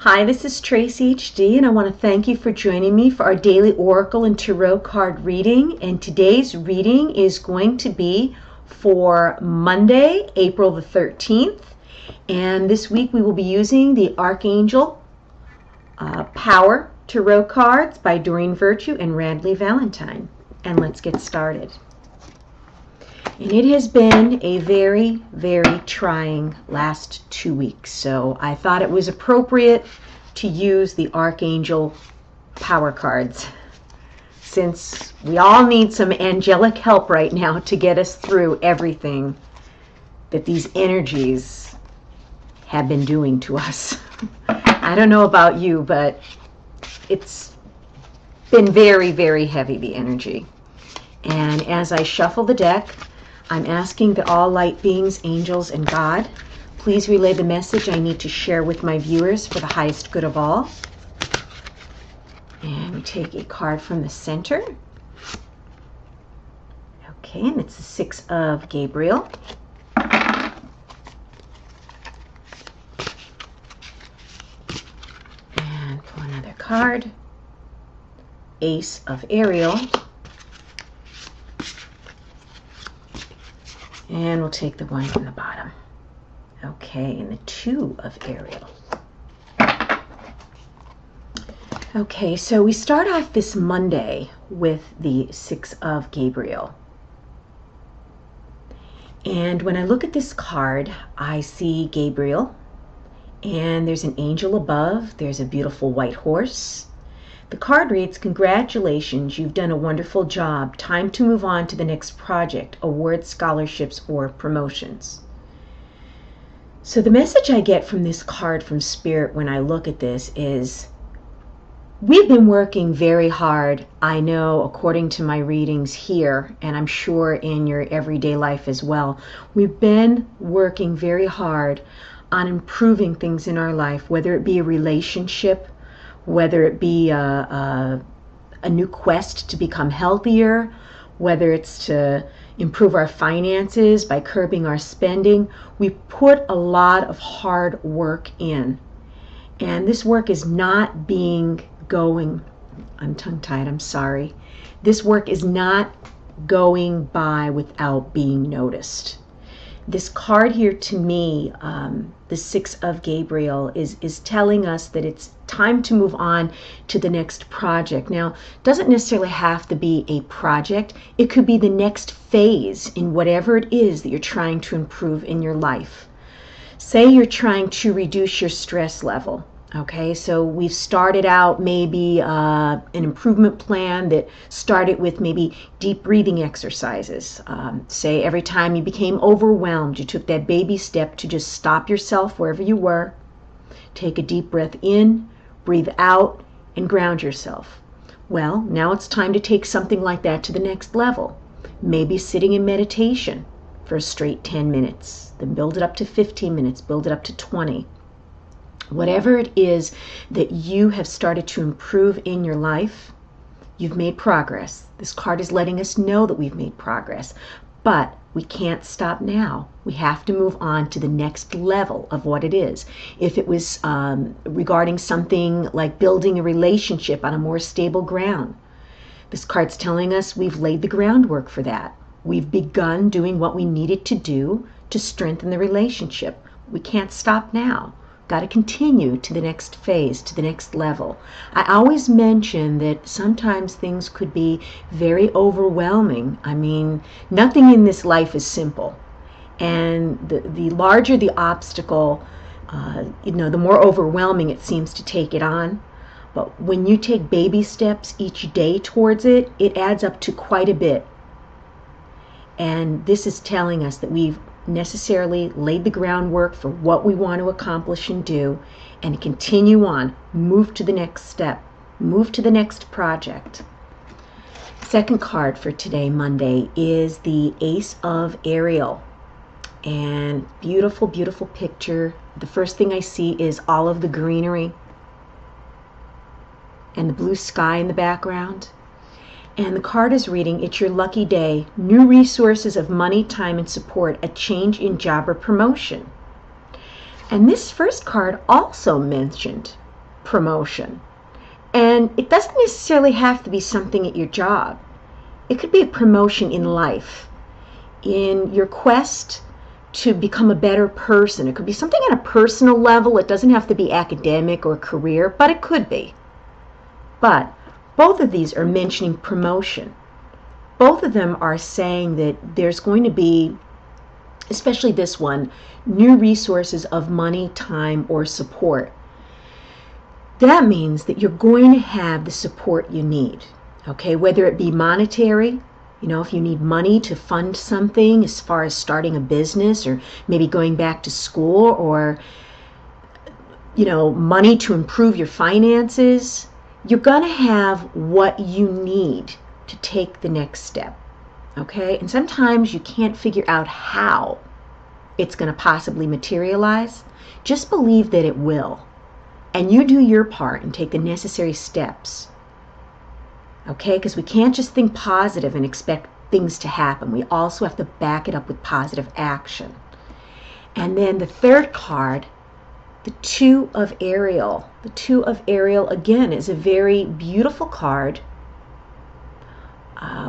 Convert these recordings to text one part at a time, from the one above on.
Hi, this is Tracy HD, and I want to thank you for joining me for our daily Oracle and Tarot card reading. And today's reading is going to be for Monday, April the 13th. And this week we will be using the Archangel Power Tarot cards by Doreen Virtue and Radleigh Valentine. And let's get started. And it has been a very, very trying last 2 weeks. So I thought it was appropriate to use the Archangel Power cards, since we all need some angelic help right now to get us through everything that these energies have been doing to us. I don't know about you, but it's been very, very heavy, the energy. And as I shuffle the deck, I'm asking that all light beings, angels, and God, please relay the message I need to share with my viewers for the highest good of all. And we take a card from the center. Okay, and it's the Six of Gabriel. And pull another card. Ace of Ariel. And we'll take the one from the bottom. Okay, and the Two of Ariel. Okay, so we start off this Monday with the Six of Gabriel. And when I look at this card, I see Gabriel, and there's an angel above. There's a beautiful white horse. The card reads, "Congratulations, you've done a wonderful job. Time to move on to the next project, awards, scholarships, or promotions." So the message I get from this card from Spirit when I look at this is, we've been working very hard. I know, according to my readings here, and I'm sure in your everyday life as well, we've been working very hard on improving things in our life, whether it be a relationship, whether it be a new quest to become healthier, whether it's to improve our finances by curbing our spending. We put a lot of hard work in. And this work is not I'm tongue-tied, I'm sorry. This work is not going by without being noticed. This card here to me, the Six of Gabriel, is telling us that it's time to move on to the next project. Now, it doesn't necessarily have to be a project. It could be the next phase in whatever it is that you're trying to improve in your life. Say you're trying to reduce your stress level. Okay, so we've started out maybe an improvement plan that started with maybe deep breathing exercises. Say every time you became overwhelmed, you took that baby step to just stop yourself wherever you were, take a deep breath in, breathe out, and ground yourself. Well, now it's time to take something like that to the next level. Maybe sitting in meditation for a straight 10 minutes, then build it up to 15 minutes, build it up to 20. Whatever it is that you have started to improve in your life, you've made progress. This card is letting us know that we've made progress, but we can't stop now. We have to move on to the next level of what it is. If it was regarding something like building a relationship on a more stable ground, this card's telling us we've laid the groundwork for that. We've begun doing what we needed to do to strengthen the relationship. We can't stop now. Got to continue to the next phase, to the next level. I always mention that sometimes things could be very overwhelming. I mean, nothing in this life is simple. And the larger the obstacle, the more overwhelming it seems to take it on. But when you take baby steps each day towards it, it adds up to quite a bit. And this is telling us that we've necessarily laid the groundwork for what we want to accomplish and do, and continue on, move to the next step, move to the next project. Second card for today, Monday, is the Ace of Ariel. And beautiful, beautiful picture. The first thing I see is all of the greenery and the blue sky in the background. And the card is reading, "It's your lucky day. New resources of money, time, and support. A change in job or promotion." And this first card also mentioned promotion. And it doesn't necessarily have to be something at your job. It could be a promotion in life, in your quest to become a better person. It could be something on a personal level. It doesn't have to be academic or career, but it could be. But both of these are mentioning promotion. Both of them are saying that there's going to be, especially this one, new resources of money, time, or support. That means that you're going to have the support you need, okay? Whether it be monetary, you know, if you need money to fund something as far as starting a business or maybe going back to school, or, you know, money to improve your finances, you're going to have what you need to take the next step, okay? And sometimes you can't figure out how it's going to possibly materialize. Just believe that it will. And you do your part and take the necessary steps, okay? Because we can't just think positive and expect things to happen. We also have to back it up with positive action. And then the third card, the Two of Ariel. The Two of Ariel, again, is a very beautiful card.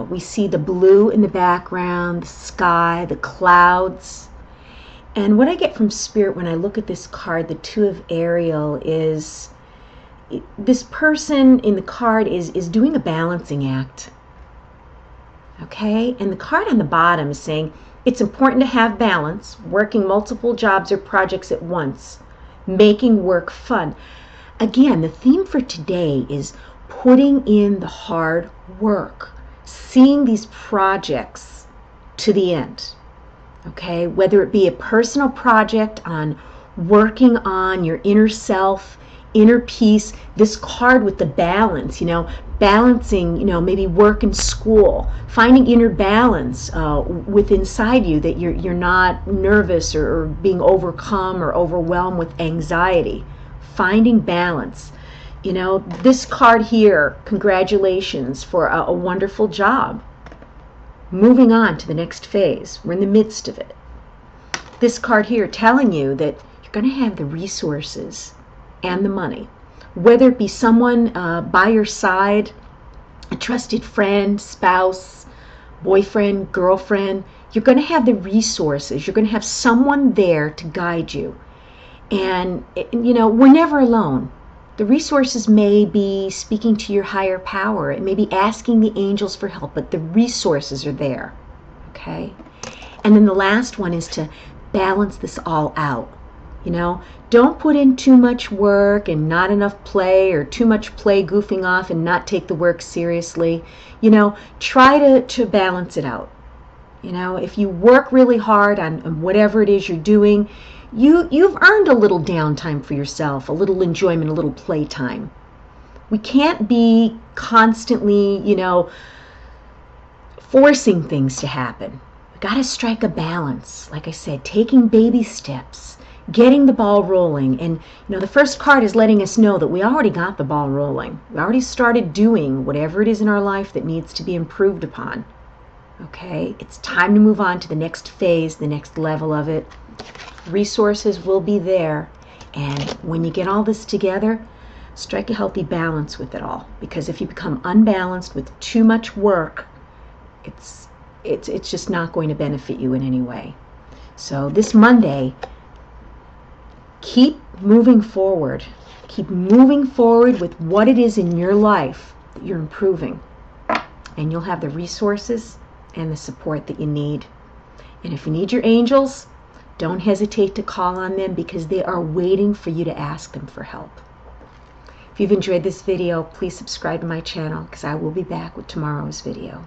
We see the blue in the background, the sky, the clouds. And what I get from Spirit when I look at this card, the Two of Ariel, is this person in the card is doing a balancing act. Okay? And the card on the bottom is saying it's important to have balance, working multiple jobs or projects at once, making work fun. Again, the theme for today is putting in the hard work, seeing these projects to the end. Okay, whether it be a personal project on working on your inner self, inner peace, this card with the balance, you know, balancing, you know, maybe work and school, finding inner balance with inside you, that you're not nervous or being overcome or overwhelmed with anxiety, finding balance. You know, this card here, congratulations for a wonderful job. Moving on to the next phase. We're in the midst of it. This card here telling you that you're going to have the resources and the money. Whether it be someone by your side, a trusted friend, spouse, boyfriend, girlfriend, you're going to have the resources. You're going to have someone there to guide you. And, you know, we're never alone. The resources may be speaking to your higher power. It may be asking the angels for help, but the resources are there, okay? And then the last one is to balance this all out. You know, don't put in too much work and not enough play, or too much play goofing off and not take the work seriously. You know, try to balance it out. You know, if you work really hard on whatever it is you're doing, you've earned a little downtime for yourself, a little enjoyment, a little playtime. We can't be constantly, you know, forcing things to happen. We got to strike a balance. Like I said, taking baby steps, getting the ball rolling. And, you know, the first card is letting us know that we already got the ball rolling. We already started doing whatever it is in our life that needs to be improved upon. Okay? It's time to move on to the next phase, the next level of it. Resources will be there, and when you get all this together, strike a healthy balance with it all, because if you become unbalanced with too much work, it's just not going to benefit you in any way. So this Monday, keep moving forward. Keep moving forward with what it is in your life that you're improving, and you'll have the resources and the support that you need. And if you need your angels, don't hesitate to call on them, because they are waiting for you to ask them for help. If you've enjoyed this video, please subscribe to my channel, because I will be back with tomorrow's video.